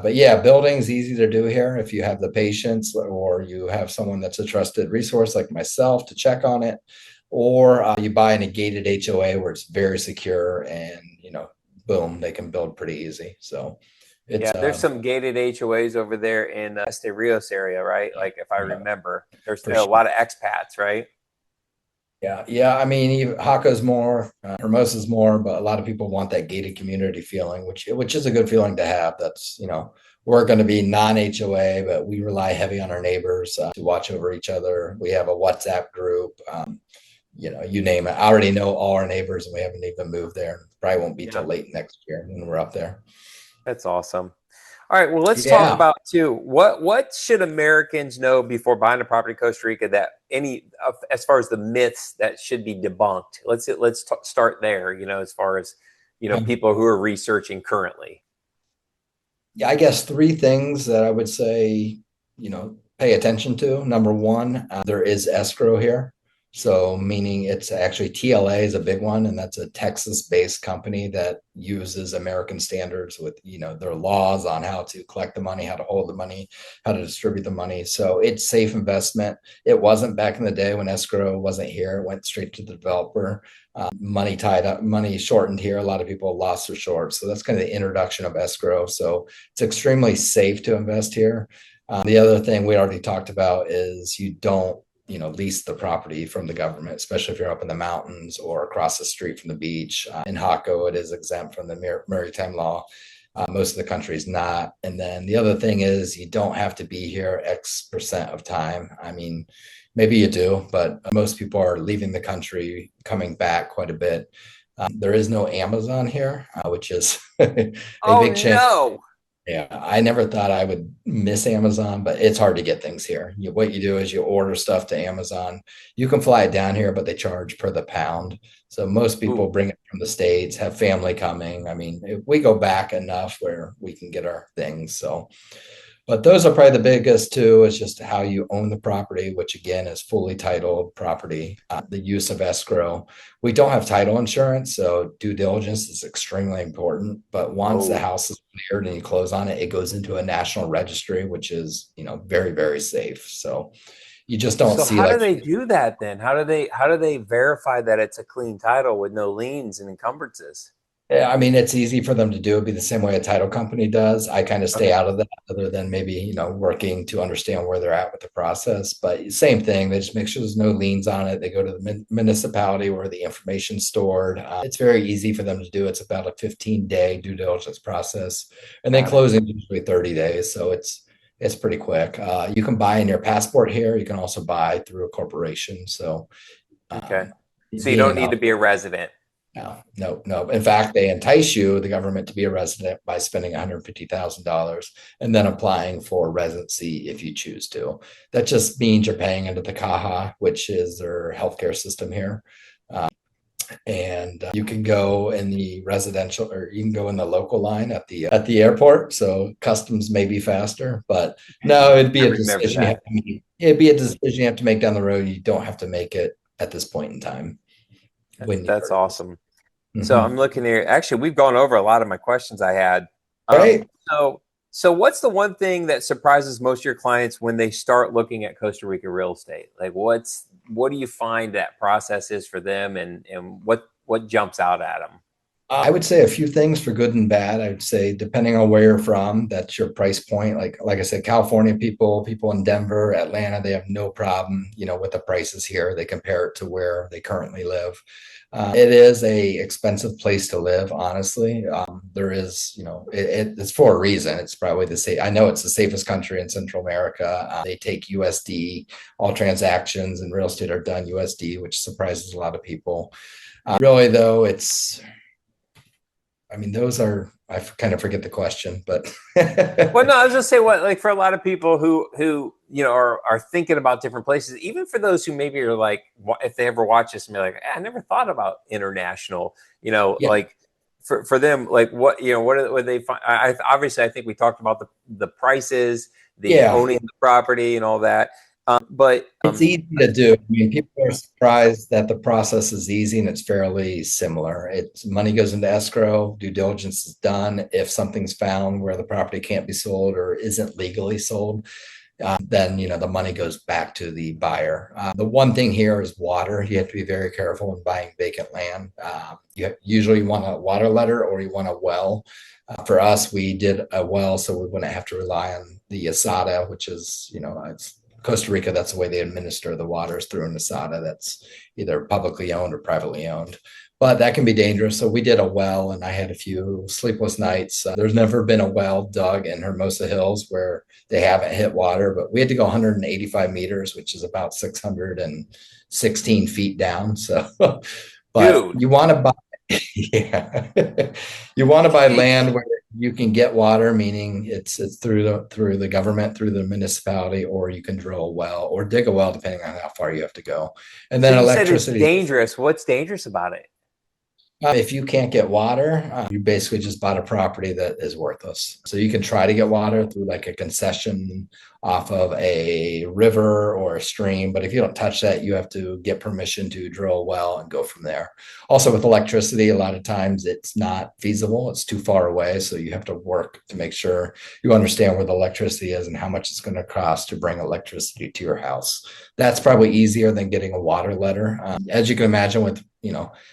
But yeah, building's easy to do here if you have the patience or you have someone that's a trusted resource like myself to check on it, or you buy in a gated HOA where it's very secure and boom, they can build pretty easy. So it's Yeah, there's some gated HOAs over there in Este Rios area, right? Like if I yeah, remember, there's for a sure. lot of expats, right? Yeah, yeah. I mean, Haka's more, Hermosa's more, but a lot of people want that gated community feeling, which is a good feeling to have. That's we're going to be non-HOA, but we rely heavy on our neighbors to watch over each other. We have a WhatsApp group. You name it. I already know all our neighbors, and we haven't even moved there. Probably won't be till Yeah, late next year when we're up there. that's awesome. All right, well, let's talk Yeah. about too what should Americans know before buying a property in Costa Rica that as far as the myths that should be debunked. Let's start there. As far as people who are researching currently. Yeah, I guess three things that I would say, pay attention to. Number one, there is escrow here. So, meaning it's actually TLA is a big one, and that's a Texas-based company that uses American standards with, their laws on how to collect the money, how to hold the money, how to distribute the money. So it's safe investment. It wasn't back in the day when escrow wasn't here. It went straight to the developer. Money tied up, money shortened here. A lot of people lost their short. So that's kind of the introduction of escrow. So it's extremely safe to invest here. The other thing we already talked about is you don't, lease the property from the government, especially if you're up in the mountains or across the street from the beach. In Hako, it is exempt from the maritime law. Most of the country is not. And then the other thing is you don't have to be here X% of time. I mean, maybe you do, but most people are leaving the country, coming back quite a bit. There is no Amazon here, which is a Oh big change. no! Yeah, I never thought I would miss Amazon, but it's hard to get things here. What you do is you order stuff to Amazon. You can fly it down here, but they charge per the pound. So most people Ooh. bring it from the States, have family coming. I mean, we go back enough where we can get our things. So but those are probably the biggest two is just how you own the property, which again is fully titled property, the use of escrow. We don't have title insurance, so due diligence is extremely important. But once the Oh. house is cleared and you close on it, it goes into a national registry, which is, very, very safe. So you just don't So see how do like, they do that then? How do they verify that it's a clean title with no liens and encumbrances? yeah, I mean, it's easy for them to do. It'd be the same way a title company does. I kind of stay Okay. out of that other than maybe, working to understand where they're at with the process. But same thing, they just make sure there's no liens on it. They go to the municipality where the information's stored. It's very easy for them to do. It's about a 15-day due diligence process. And then Got it. closing is usually 30 days. So it's pretty quick. You can buy in your passport here. You can also buy through a corporation. So Okay. um, So you being don't an need to be a resident. no, no, no. In fact, they entice you, the government, to be a resident by spending $150,000 and then applying for residency if you choose to. That just means you're paying into the CAHA, which is their healthcare system here. And you can go in the residential, or you can go in the local line at the airport. So customs may be faster, but no, it'd be I a remember decision you have that. to make. It'd be a decision you have to make down the road. You don't have to make it at this point in time when you That's purchase. awesome. So I'm Mhm. looking here. Actually, we've gone over a lot of my questions I had. Um, Right. so, so what's the one thing that surprises most of your clients when they start looking at Costa Rica real estate? Like, what do you find that process is for them, and what jumps out at them? I would say a few things for good and bad. I would say depending on where you're from, that's your price point. Like I said, California people in Denver, Atlanta, they have no problem, with the prices here. They compare it to where they currently live. It is a expensive place to live, honestly. There is, it's for a reason. It's probably the safe. I know it's the safest country in Central America. They take USD. All transactions in real estate are done USD, which surprises a lot of people. Really, though, I mean, I kind of forget the question, but Well, no, I was just saying what like for a lot of people who are thinking about different places, even for those who maybe are like if they ever watch this and be like, I never thought about international, yeah, like for them, like what they find. Obviously I think we talked about the prices, the yeah, owning the property and all that. But It's easy to do. I mean, people are surprised that the process is easy and it's fairly similar. It's money goes into escrow, due diligence is done. If something's found where the property can't be sold or isn't legally sold, then the money goes back to the buyer. The one thing here is water. You have to be very careful when buying vacant land. You usually want a water letter or you want a well. For us, we did a well, so we wouldn't have to rely on the asada, which is it's Costa Rica. That's the way they administer the waters through an asada that's either publicly owned or privately owned. But that can be dangerous. So we did a well, and I had a few sleepless nights. There's never been a well dug in Hermosa Hills where they haven't hit water, but we had to go 185 meters, which is about 616 feet down. So, but dude, you want to buy, yeah, you want to buy land where you can get water, meaning it's through the government, through the municipality, or you can drill a well or dig a well, depending on how far you have to go. And so then you said it's electricity. dangerous. What's dangerous about it? If you can't get water, you basically just bought a property that is worthless. So you can try to get water through like a concession off of a river or a stream. But if you don't touch that, you have to get permission to drill a well and go from there. Also, with electricity, a lot of times it's not feasible. It's too far away. So you have to work to make sure you understand where the electricity is and how much it's going to cost to bring electricity to your house. That's probably easier than getting a water letter. As you can imagine, with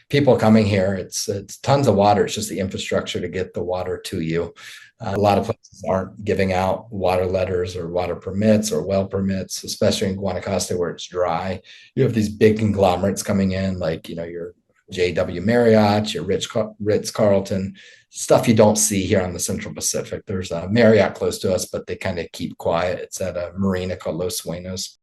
people coming here, it's tons of water. It's just the infrastructure to get the water to you. A lot of places aren't giving out water letters or water permits or well permits, especially in Guanacaste where it's dry. You have these big conglomerates coming in, like your JW Marriott, your Ritz Carlton, stuff you don't see here on the Central Pacific. There's a Marriott close to us, but they kind of keep quiet. It's at a marina called Los Sueños.